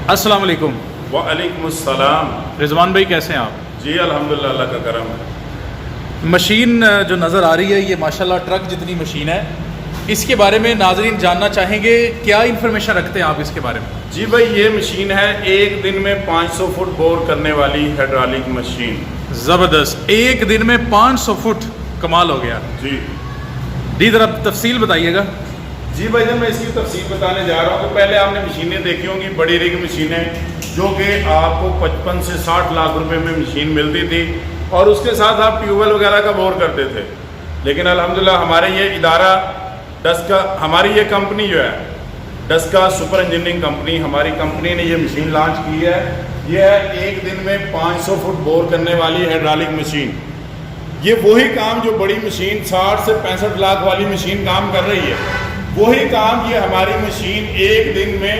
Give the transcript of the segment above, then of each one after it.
अस्सलाम वालेकुम। वालेकुम अस्सलाम। रिजवान भाई कैसे हैं आप? जी अल्हम्दुलिल्लाह, अल्लाह का करम है। मशीन जो नज़र आ रही है ये माशाल्लाह ट्रक जितनी मशीन है, इसके बारे में नाजरीन जानना चाहेंगे, क्या इन्फॉर्मेशन रखते हैं आप इसके बारे में? जी भाई, ये मशीन है एक दिन में 500 फुट बोर करने वाली हाइड्रोलिक मशीन। ज़बरदस्त, एक दिन में 500 फुट, कमाल हो गया जी ज़रा तफसील बताइएगा। जी भाई, जब मैं इसकी तफसील बताने जा रहा हूँ तो पहले आपने मशीनें देखी होंगी, बड़ी रिग मशीनें जो कि आपको 55 से 60 लाख रुपए में मशीन मिलती थी और उसके साथ आप ट्यूबवेल वगैरह का बोर करते थे। लेकिन अल्हम्दुलिल्लाह हमारे ये इदारा डस्का, हमारी ये कंपनी जो है डस्का सुपर इंजीनियरिंग कंपनी, हमारी कंपनी ने ये मशीन लॉन्च की है। ये है एक दिन में 500 फुट बोर करने वाली हाइड्रोलिक मशीन। ये वही काम जो बड़ी मशीन 60 से 65 लाख वाली मशीन काम कर रही है, वही काम ये हमारी मशीन एक दिन में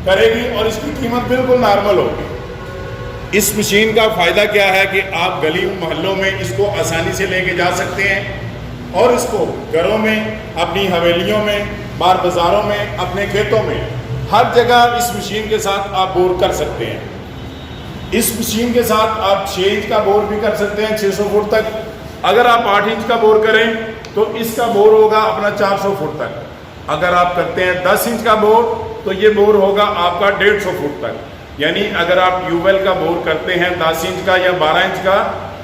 करेगी और इसकी कीमत बिल्कुल नॉर्मल होगी। इस मशीन का फ़ायदा क्या है कि आप गली मोहल्लों में इसको आसानी से लेके जा सकते हैं और इसको घरों में, अपनी हवेलियों में, बार बाज़ारों में, अपने खेतों में, हर जगह इस मशीन के साथ आप बोर कर सकते हैं। इस मशीन के साथ आप 6 इंच का बोर भी कर सकते हैं 600 फुट तक। अगर आप 8 इंच का बोर करें तो इसका बोर होगा अपना 400 फुट तक। अगर आप करते हैं 10 इंच का बोर तो ये बोर होगा आपका 150 फुट तक। यानी अगर आप ट्यूबवेल का बोर करते हैं 10 इंच का या 12 इंच का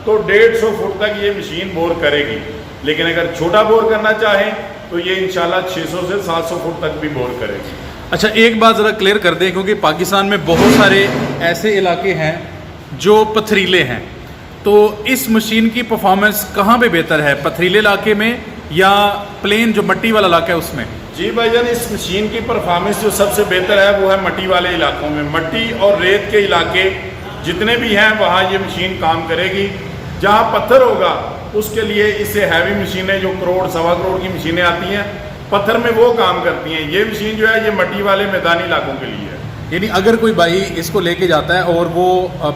तो 150 फुट तक ये मशीन बोर करेगी। लेकिन अगर छोटा बोर करना चाहें तो ये इंशाल्लाह 600 से 700 फुट तक भी बोर करेगी। अच्छा, एक बात ज़रा क्लियर कर दें, क्योंकि पाकिस्तान में बहुत सारे ऐसे इलाके हैं जो पथरीले हैं, तो इस मशीन की परफॉर्मेंस कहाँ पे बेहतर है, पथरीले इलाके में या प्लेन जो मट्टी वाला इलाका है उसमें? जी भाईजान, इस मशीन की परफॉर्मेंस जो सबसे बेहतर है वो है मट्टी वाले इलाकों में। मट्टी और रेत के इलाके जितने भी हैं वहाँ ये मशीन काम करेगी। जहाँ पत्थर होगा उसके लिए इससे हैवी मशीनें जो करोड़ सवा करोड़ की मशीनें आती हैं पत्थर में वो काम करती हैं। ये मशीन जो है ये मट्टी वाले मैदानी इलाकों के लिए है। यानी अगर कोई भाई इसको लेके जाता है और वो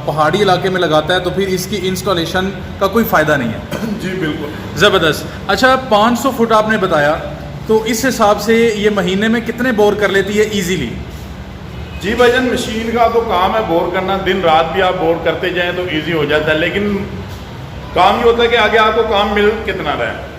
पहाड़ी इलाके में लगाता है तो फिर इसकी इंस्टॉलेशन का कोई फ़ायदा नहीं है। जी बिल्कुल। ज़बरदस्त। अच्छा, 500 फुट आपने बताया, तो इस हिसाब से ये महीने में कितने बोर कर लेती है ईजीली? जी भाईजान, मशीन का तो काम है बोर करना, दिन रात भी आप बोर करते जाएं तो इजी हो जाता है। लेकिन काम ये होता है कि आगे आपको काम मिल कितना रहा है।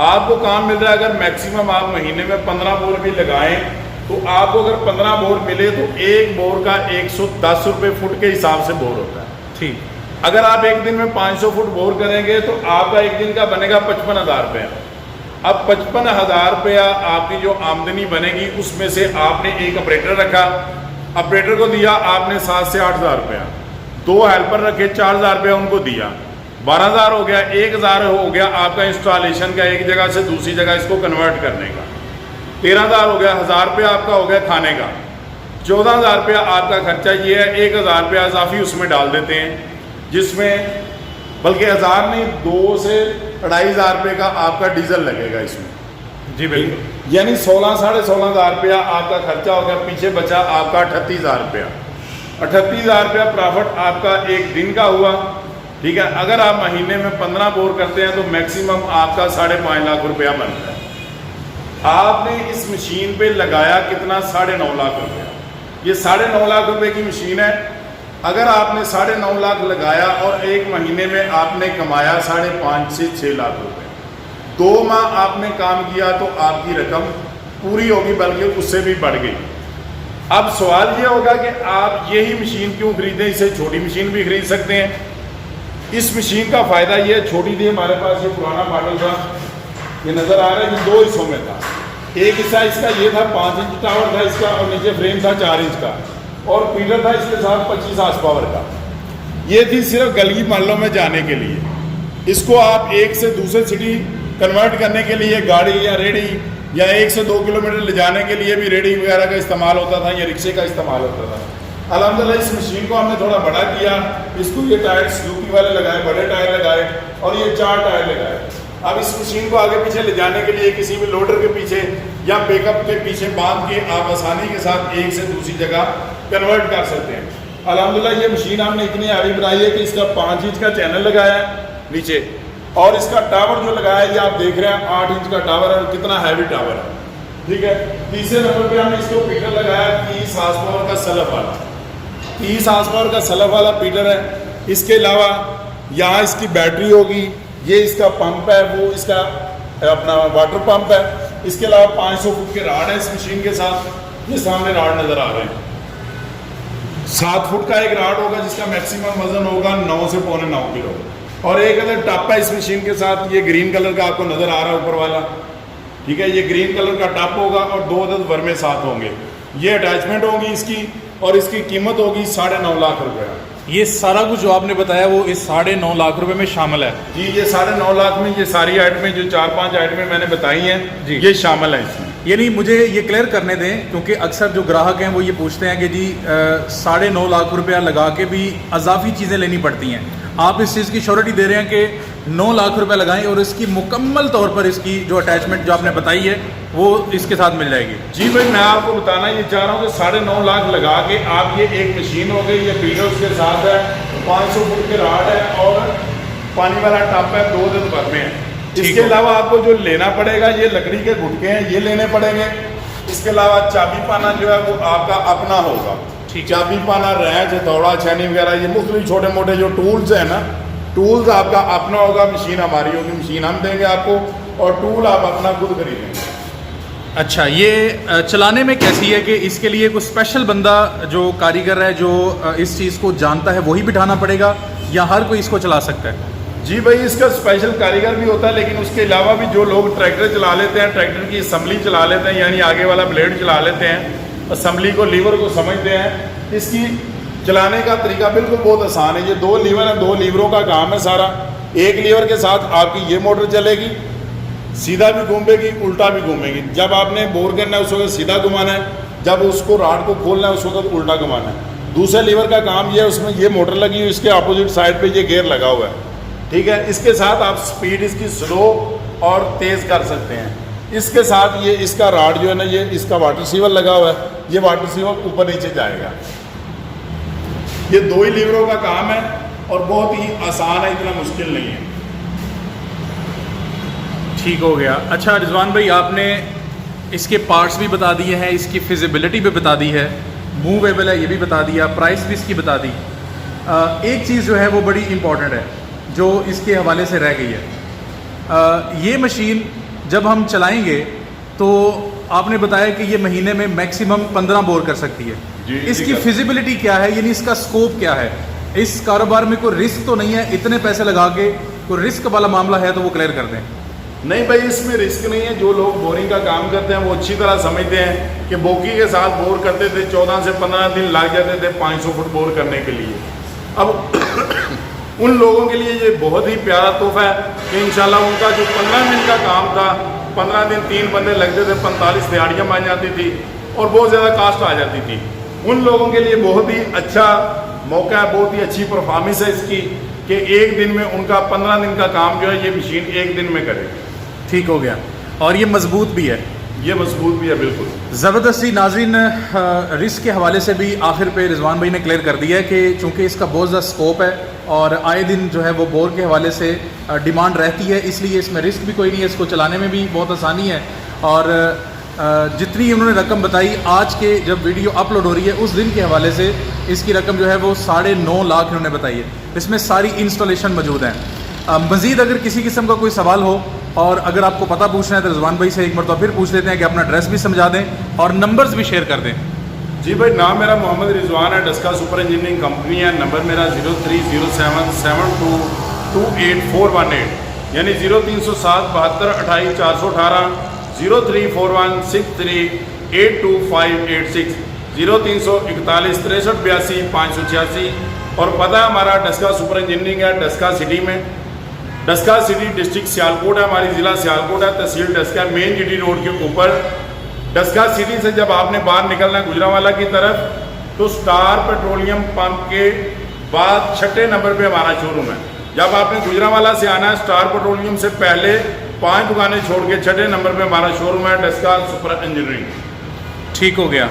आपको काम मिल रहा है, अगर मैक्सिमम आप महीने में 15 बोर भी लगाएं तो आपको अगर 15 बोर मिले तो एक बोर का 110 रुपये फुट के हिसाब से बोर होता है। ठीक। अगर आप एक दिन में 500 फुट बोर करेंगे तो आपका एक दिन का बनेगा 55,000 रुपया। अब 55,000 रुपया आपकी जो आमदनी बनेगी उसमें से आपने एक ऑपरेटर रखा, ऑपरेटर को दिया आपने 7 से 8,000 रुपया, 2 हेल्पर रखे 4,000 रुपया उनको दिया, 12,000 हो गया, 1,000 हो गया आपका इंस्टॉलेशन का, एक जगह से दूसरी जगह इसको कन्वर्ट करने का, 13,000 हो गया, 1,000 रुपया आपका हो गया खाने का, 14,000 रुपया आपका खर्चा ये है। 1,000 रुपया इजाफी उसमें डाल देते हैं, जिसमें बल्कि 1,000 नहीं 2 से 2,500 रुपये का आपका डीजल लगेगा इसमें। जी बिल्कुल। यानी 16 साढ़े 16,000 रुपया आपका खर्चा हो गया, पीछे बचा आपका 38,000 रुपया। 38,000 रुपया प्रॉफिट आपका एक दिन का हुआ। ठीक है, अगर आप महीने में 15 बोर करते हैं तो मैक्सिमम आपका 5.5 लाख रुपया बनता है। आपने इस मशीन पे लगाया कितना? 9.5 लाख रुपया। ये 9.5 लाख रुपए की मशीन है। अगर आपने 9.5 लाख लगाया और एक महीने में आपने कमाया 5.5 से 6 लाख रुपए, 2 माह आपने काम किया तो आपकी रकम पूरी होगी, बल्कि उससे भी बढ़ गई। अब सवाल ये होगा कि आप यही मशीन क्यों खरीदें, इससे छोटी मशीन भी खरीद सकते हैं। इस मशीन का फ़ायदा ये है, छोटी थी हमारे पास, ये पुराना मॉडल था, ये नज़र आ रहा है कि 2 हिस्सों में था। एक हिस्सा इसका ये था, 5 इंच टावर था इसका और नीचे फ्रेम था 4 इंच का और फीडर था इसके साथ 25 हार्स पावर का। ये थी सिर्फ गली मोहल्लों में जाने के लिए। इसको आप एक से दूसरे सिटी कन्वर्ट करने के लिए गाड़ी या रेडी या 1 से 2 किलोमीटर ले जाने के लिए भी रेडी वगैरह का इस्तेमाल होता था या रिक्शे का इस्तेमाल होता था। अल्हम्दुलिल्लाह इस मशीन को हमने थोड़ा बड़ा किया, इसको ये टायर सुजुकी वाले लगाए, बड़े टायर लगाए और ये 4 टायर लगाए। अब इस मशीन को आगे पीछे ले जाने के लिए किसी भी लोडर के पीछे या पिकअप के पीछे बांध के आप आसानी के साथ एक से दूसरी जगह कन्वर्ट कर सकते हैं। अल्हम्दुलिल्लाह ये मशीन हमने इतनी हैवी बनाई है कि इसका 5 इंच का चैनल लगाया है नीचे और इसका टावर जो लगाया है ये आप देख रहे हैं 8 इंच का टावर है, कितना हैवी टावर है। ठीक है, तीसरे नंबर पे हमने इसको पिकर लगाया 30 हार्स पावर का सलफ वाला। 30 हार्स पावर का सलफ वाला फीडर है। इसके अलावा यहाँ इसकी बैटरी होगी, ये इसका पंप है, वो इसका अपना वाटर पंप है। इसके अलावा 500 फुट के राड है इस मशीन के साथ, ये सामने राड नज़र आ रहे हैं। 7 फुट का एक राड होगा जिसका मैक्सिमम वजन होगा 9 से पौने 9 किलो। और एक अदर टप है इस मशीन के साथ, ये ग्रीन कलर का आपको नज़र आ रहा है ऊपर वाला, ठीक है। ये ग्रीन कलर का टप होगा और 2 अदद वर्मे साथ होंगे। ये अटैचमेंट होगी इसकी और इसकी कीमत होगी 9.5 लाख रुपए। ये सारा कुछ जो आपने बताया वो इस 9.5 लाख रुपए में शामिल है जी। ये 9.5 लाख में ये सारी आइटमें जो 4-5 आइटमें मैंने बताई हैं जी, ये शामिल है इसमें। यानी मुझे ये क्लियर करने दें, क्योंकि अक्सर जो ग्राहक हैं वो ये पूछते हैं कि जी 9.5 लाख रुपया लगा के भी अजाफी चीज़ें लेनी पड़ती हैं। आप इस चीज़ की श्योरिटी दे रहे हैं कि 9 लाख रुपए लगाएं और इसकी मुकम्मल तौर पर इसकी जो अटैचमेंट जो आपने बताई है वो इसके साथ मिल जाएगी। जी भाई, मैं आपको बताना ये चाह रहा हूँ कि 9.5 लाख लगा के आप ये एक मशीन हो गई, ये फीडर उसके साथ है, 500 फुट के राड है और पानी वाला टप है, 2 अदद वर्मे हैं। इसके अलावा आपको जो लेना पड़ेगा ये लकड़ी के गुटके हैं, ये लेने पड़ेंगे। इसके अलावा चाबी पाना जो है वो आपका अपना होगा। चाबी पाना, रैंच, हथौड़ा, छेनी वगैरह, ये मुख्तलिफ छोटे मोटे जो टूल्स हैं ना, टूल्स आपका अपना होगा, मशीन हमारी होगी, मशीन हम देंगे आपको और टूल आप अपना खुद खरीदेंगे। अच्छा, ये चलाने में कैसी है कि इसके लिए कोई स्पेशल बंदा जो कारीगर है जो इस चीज़ को जानता है वही बिठाना पड़ेगा या हर कोई इसको चला सकता है? जी भाई, इसका स्पेशल कारीगर भी होता है, लेकिन उसके अलावा भी जो लोग ट्रैक्टर चला लेते हैं, ट्रैक्टर की असम्बली चला लेते हैं, यानी आगे वाला ब्लेड चला लेते हैं, असम्बली को, लीवर को समझते हैं, इसकी चलाने का तरीका बिल्कुल बहुत आसान है। ये 2 लीवर है, 2 लीवरों का काम है सारा। एक लीवर के साथ आपकी ये मोटर चलेगी, सीधा भी घूमेगी, उल्टा भी घूमेगी। जब आपने बोर करना है उस वक्त सीधा घुमाना है, जब उसको राड को खोलना है उस वक्त उल्टा घुमाना है। दूसरे लीवर का काम ये है, उसमें ये मोटर लगी हुई, इसके अपोजिट साइड पे ये गेयर लगा हुआ है, ठीक है। इसके साथ आप स्पीड इसकी स्लो और तेज़ कर सकते हैं। इसके साथ ये इसका राड जो है ना, ये इसका वाटर सीवर लगा हुआ है, ये वाटर सीवर ऊपर नीचे जाएगा। ये 2 ही लीवरों का काम है और बहुत ही आसान है, इतना मुश्किल नहीं है। ठीक हो गया। अच्छा रिजवान भाई, आपने इसके पार्ट्स भी बता दिए हैं, इसकी फिजिबिलिटी भी बता दी है, मूवेबल है ये भी बता दिया, प्राइस भी इसकी बता दी। एक चीज़ जो है वो बड़ी इंपॉर्टेंट है जो इसके हवाले से रह गई है। ये मशीन जब हम चलाएंगे तो आपने बताया कि ये महीने में मैक्सिमम 15 बोर कर सकती है। इसकी फिजिबिलिटी क्या है, यानी इसका स्कोप क्या है? इस कारोबार में कोई रिस्क तो नहीं है? इतने पैसे लगा के कोई रिस्क वाला मामला है तो वो क्लियर कर दें। नहीं भाई, इसमें रिस्क नहीं है। जो लोग बोरिंग का काम करते हैं वो अच्छी तरह समझते हैं कि बोकी के साथ बोर करते थे 14 से 15 दिन लग जाते थे 500 फुट बोर करने के लिए। अब उन लोगों के लिए ये बहुत ही प्यारा तोहफा है कि इंशाल्लाह उनका जो 15 मिनट का काम था, 15 दिन 3 बंदे लगते थे, 45 दिहाड़ियाँ बन जाती थी और बहुत ज़्यादा कास्ट आ जाती थी। उन लोगों के लिए बहुत ही अच्छा मौका है, बहुत ही अच्छी परफॉर्मेंस है इसकी कि एक दिन में उनका 15 दिन का काम जो है ये मशीन एक दिन में करे। ठीक हो गया। और ये मजबूत भी है? ये मजबूत भी है, बिल्कुल ज़बरदस्ती। नाज़रीन, रिस्क के हवाले से भी आखिर पे रिजवान भाई ने क्लियर कर दिया है कि चूँकि इसका बहुत ज़्यादा स्कोप है और आए दिन जो है वो बोर के हवाले से डिमांड रहती है, इसलिए इसमें रिस्क भी कोई नहीं है, इसको चलाने में भी बहुत आसानी है। और जितनी उन्होंने रकम बताई आज के जब वीडियो अपलोड हो रही है उस दिन के हवाले से इसकी रकम जो है वो 9.5 लाख उन्होंने बताई है। इसमें सारी इंस्टॉलेशन मौजूद हैं। मज़ीद अगर किसी किस्म का कोई सवाल हो और अगर आपको पता पूछना है तो रिजवान भाई से एक मरतबा फिर पूछ लेते हैं कि अपना एड्रेस भी समझा दें और नंबर्स भी शेयर कर दें। जी भाई, नाम मेरा मोहम्मद रिजवान है, डस्का सुपर इंजीनियरिंग कंपनी है। नंबर मेरा 0307722818 यानी 0307 72 28 418, 034163825586, 0341 63 82 586 और पता हमारा डस्का सुपर इंजीनियरिंग है, डस्का सिटी में। डस्का सिटी डिस्ट्रिक्ट सियालकोट है, हमारी ज़िला सियालकोट है, तहसील डस्का, मेन जीटी रोड के ऊपर। डस्का सिटी से जब आपने बाहर निकलना है गुजरांवाला की तरफ तो स्टार पेट्रोलियम पंप के बाद 6 नंबर पे हमारा शोरूम है। जब आपने गुजरांवाला से आना है स्टार पेट्रोलियम से पहले 5 दुकानें छोड़ के 6 नंबर पे हमारा शोरूम है, डस्का सुपर इंजीनियरिंग। ठीक हो गया।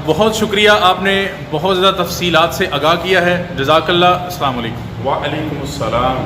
बहुत शुक्रिया, आपने बहुत ज़्यादा तफसीलात से आगाह किया है। जज़ाकल्लाह। अस्सलाम वालेकुम। वालेकुम अस्सलाम।